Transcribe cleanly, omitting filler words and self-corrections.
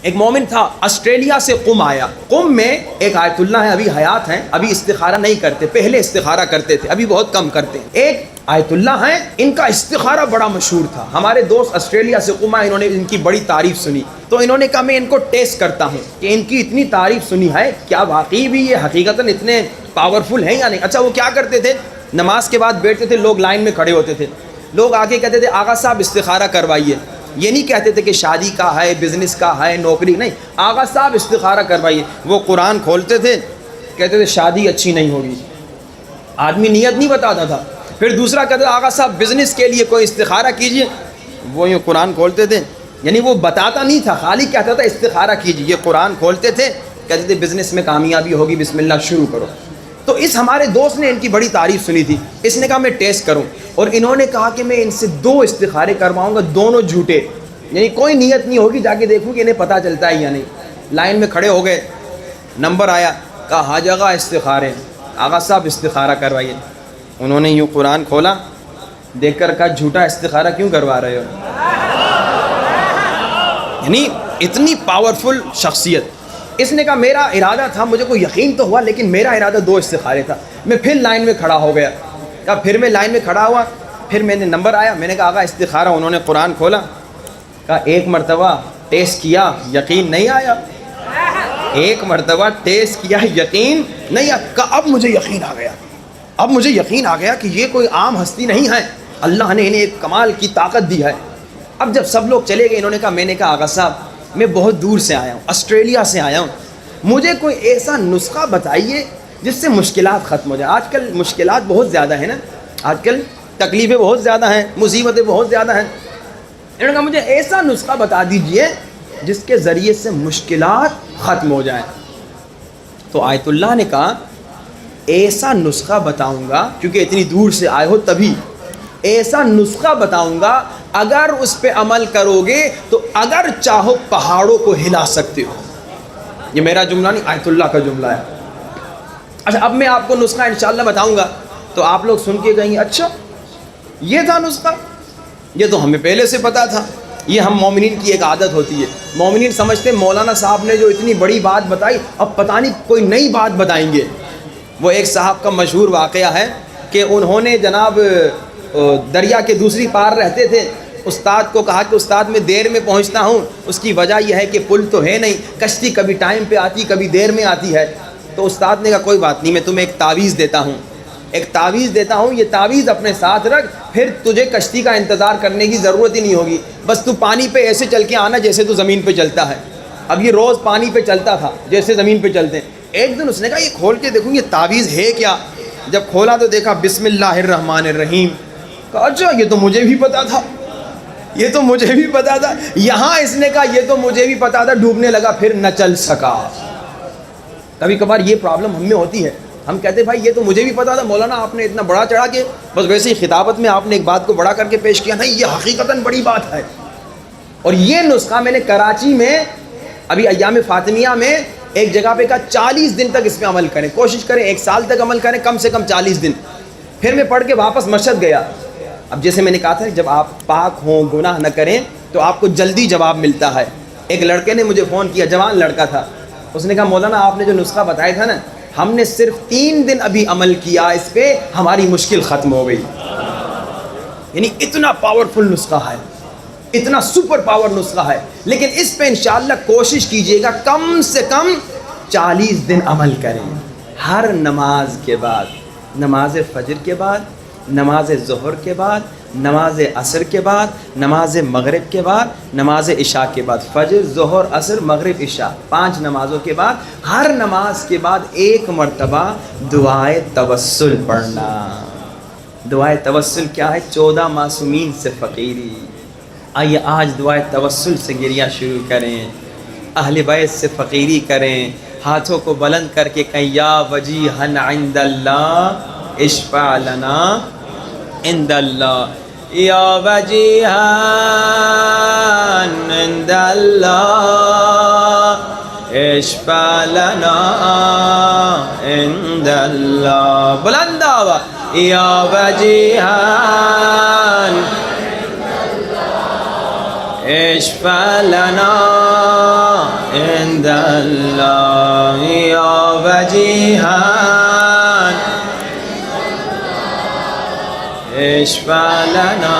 ایک مومن تھا آسٹریلیا سے قم آیا. قم میں ایک آیت اللہ ہے, ابھی حیات ہیں, ابھی استخارہ نہیں کرتے, پہلے استخارہ کرتے تھے, ابھی بہت کم کرتے ہیں. ایک آیت اللہ ہیں, ان کا استخارہ بڑا مشہور تھا. ہمارے دوست آسٹریلیا سے قم آئے, انہوں نے ان کی بڑی تعریف سنی, تو انہوں نے کہا میں ان کو ٹیسٹ کرتا ہوں کہ ان کی اتنی تعریف سنی ہے, کیا واقعی بھی یہ حقیقتاً اتنے پاورفل ہیں یا نہیں. اچھا وہ کیا کرتے تھے, نماز کے بعد بیٹھتے تھے, لوگ لائن میں کھڑے ہوتے تھے, لوگ آگے کہتے تھے آغا صاحب استخارہ کروائیے. یہ نہیں کہتے تھے کہ شادی کا ہے, بزنس کا ہے, نوکری, نہیں, آغا صاحب استخارہ کروائیے. وہ قرآن کھولتے تھے, کہتے تھے شادی اچھی نہیں ہوگی. آدمی نیت نہیں بتاتا تھا. پھر دوسرا کہتے تھے آغا صاحب بزنس کے لیے کوئی استخارہ کیجیے. وہ یوں قرآن کھولتے تھے, یعنی وہ بتاتا نہیں تھا, خالی کہتا تھا استخارہ کیجیے. یہ قرآن کھولتے تھے, کہتے تھے بزنس میں کامیابی ہوگی, بسم اللہ شروع کرو. تو اس ہمارے دوست نے ان کی بڑی تعریف سنی تھی, اس نے کہا میں ٹیسٹ کروں, اور انہوں نے کہا کہ میں ان سے 2 استخارے کرواؤں گا, دونوں جھوٹے, یعنی کوئی نیت نہیں ہوگی, جا کے دیکھوں کہ انہیں پتہ چلتا ہے یا نہیں. لائن میں کھڑے ہو گئے, نمبر آیا, کہا حاج آغا استخارے, آغا صاحب استخارہ کروائیے. انہوں نے یوں قرآن کھولا, دیکھ کر کہا جھوٹا استخارہ کیوں کروا رہے ہو. یعنی اتنی پاورفل شخصیت. اس نے کہا میرا ارادہ تھا, مجھے کوئی یقین تو ہوا, لیکن میرا ارادہ 2 استخارے تھا. میں پھر لائن میں کھڑا ہو گیا. کہا پھر میں لائن میں کھڑا ہوا, پھر میں نے نمبر آیا, میں نے کہا آغا استخارہ. انہوں نے قرآن کھولا, کہا 1 مرتبہ ٹیسٹ کیا, یقین نہیں آیا. 1 مرتبہ ٹیسٹ کیا, یقین نہیں آیا. کہا اب مجھے یقین آ گیا, اب مجھے یقین آ گیا کہ یہ کوئی عام ہستی نہیں ہے, اللہ نے انہیں ایک کمال کی طاقت دی ہے. اب جب سب لوگ چلے گئے, انہوں نے کہا, میں نے کہا آغا صاحب میں بہت دور سے آیا ہوں, آسٹریلیا سے آیا ہوں, مجھے کوئی ایسا نسخہ بتائیے جس سے مشکلات ختم ہو جائیں. آج کل مشکلات بہت زیادہ ہیں نا, آج کل تکلیفیں بہت زیادہ ہیں, مصیبتیں بہت زیادہ ہیں. انہوں نے کہا مجھے ایسا نسخہ بتا دیجئے جس کے ذریعے سے مشکلات ختم ہو جائیں. تو آیت اللہ نے کہا ایسا نسخہ بتاؤں گا, کیونکہ اتنی دور سے آئے ہو تبھی, ایسا نسخہ بتاؤں گا اگر اس پہ عمل کرو گے تو اگر چاہو پہاڑوں کو ہلا سکتے ہو. یہ میرا جملہ نہیں, آیت اللہ کا جملہ ہے. اچھا اب میں آپ کو نسخہ انشاءاللہ بتاؤں گا, تو آپ لوگ سن کے کہیں گے اچھا یہ تھا نسخہ, یہ تو ہمیں پہلے سے پتا تھا. یہ ہم مومنین کی ایک عادت ہوتی ہے, مومنین سمجھتے ہیں مولانا صاحب نے جو اتنی بڑی بات بتائی, اب پتہ نہیں کوئی نئی بات بتائیں گے. وہ ایک صاحب کا مشہور واقعہ ہے کہ انہوں نے جناب دریا کے دوسری پار رہتے تھے, استاد کو کہا کہ استاد میں دیر میں پہنچتا ہوں, اس کی وجہ یہ ہے کہ پل تو ہے نہیں, کشتی کبھی ٹائم پہ آتی کبھی دیر میں آتی ہے. تو استاد نے کہا کوئی بات نہیں, میں تمہیں ایک تعویذ دیتا ہوں, یہ تعویذ اپنے ساتھ رکھ, پھر تجھے کشتی کا انتظار کرنے کی ضرورت ہی نہیں ہوگی, بس تو پانی پہ ایسے چل کے آنا جیسے تو زمین پہ چلتا ہے. اب یہ روز پانی پہ چلتا تھا جیسے زمین پہ چلتے ہیں. ایک دن اس نے کہا یہ کھول کے دیکھوں یہ تعویذ ہے کیا. جب کھولا تو دیکھا بسم اللہ الرحمن الرحیم. کہا اچھا یہ تو مجھے بھی پتا تھا, یہ تو مجھے بھی پتا تھا. یہاں اس نے کہا یہ تو مجھے بھی پتا تھا, ڈوبنے لگا, پھر نہ چل سکا. کبھی کبھار یہ پرابلم ہم میں ہوتی ہے, ہم کہتے ہیں بھائی یہ تو مجھے بھی پتا تھا, مولانا آپ نے اتنا بڑا چڑھا کے بس ویسے ہی خطابت میں آپ نے ایک بات کو بڑا کر کے پیش کیا, نہیں یہ حقیقتاً بڑی بات ہے. اور یہ نسخہ میں نے کراچی میں ابھی ایام فاطمیہ میں ایک جگہ پہ کہا 40 دن تک اس پہ عمل کریں, کوشش کریں 1 سال تک عمل کریں, کم سے کم 40 دن. پھر میں پڑھ کے واپس مشہد گیا. اب جیسے میں نے کہا تھا جب آپ پاک ہوں, گناہ نہ کریں, تو آپ کو جلدی جواب ملتا ہے. ایک لڑکے نے مجھے فون کیا, جوان لڑکا تھا, اس نے کہا مولانا آپ نے جو نسخہ بتایا تھا نا, ہم نے صرف 3 دن ابھی عمل کیا اس پہ, ہماری مشکل ختم ہو گئی. یعنی اتنا پاورفل نسخہ ہے, اتنا سپر پاور نسخہ ہے. لیکن اس پہ انشاءاللہ کوشش کیجئے گا کم سے کم 40 دن عمل کریں. ہر نماز کے بعد, نماز فجر کے بعد, نماز ظہر کے بعد, نماز عصر کے بعد, نماز مغرب کے بعد, نماز عشاء کے بعد, فجر ظہر عصر مغرب عشاء 5 نمازوں کے بعد, ہر نماز کے بعد 1 مرتبہ دعائے توسل پڑھنا. دعائے توسل کیا ہے؟ 14 معصومین سے فقیری. آئیے آج دعائے توسل سے گریہ شروع کریں, اہل بیت سے فقیری کریں, ہاتھوں کو بلند کر کے کہیں یا وجیہن عند اللہ اشفع لنا عند اللہ, یا وجیہن عند اللہ اشفع لنا عند اللہ. بلند آواز, یا وجیہن اشفع لنا عند اللہ یا وجیہان اشفع لنا